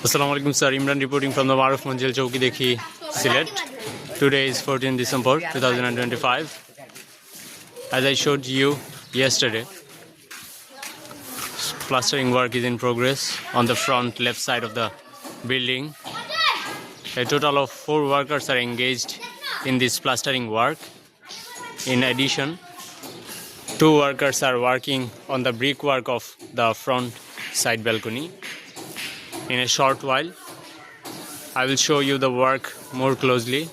Assalamualaikum sir, Imran reporting from the Maruf Monjil Project, Sylhet. Today is 14 December 2025. As I showed you yesterday, plastering work is in progress on the front left side of the building. A total of 4 workers are engaged in this plastering work. In addition, 2 workers are working on the brickwork of the front side balcony. In a short while, I will show you the work more closely.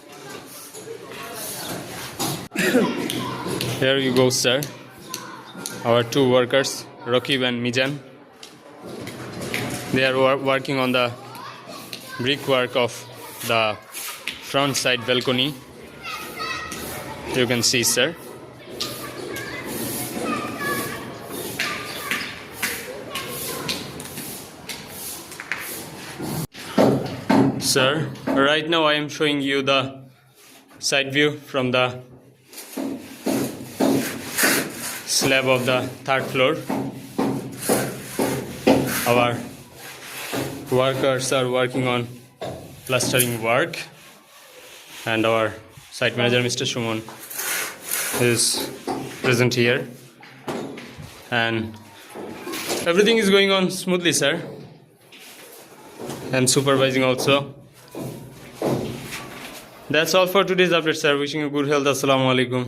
Here you go, sir. Our 2 workers, Rakib and Mijan. They are working on the brickwork of the front side balcony. You can see, sir. Sir, right now I am showing you the side view from the slab of the 3rd floor. Our workers are working on plastering work, and our site manager Mr. Shumon is present here, and everything is going on smoothly, sir. I'm supervising also. That's all for today's update, sir. Wishing you good health. Assalamu alaikum.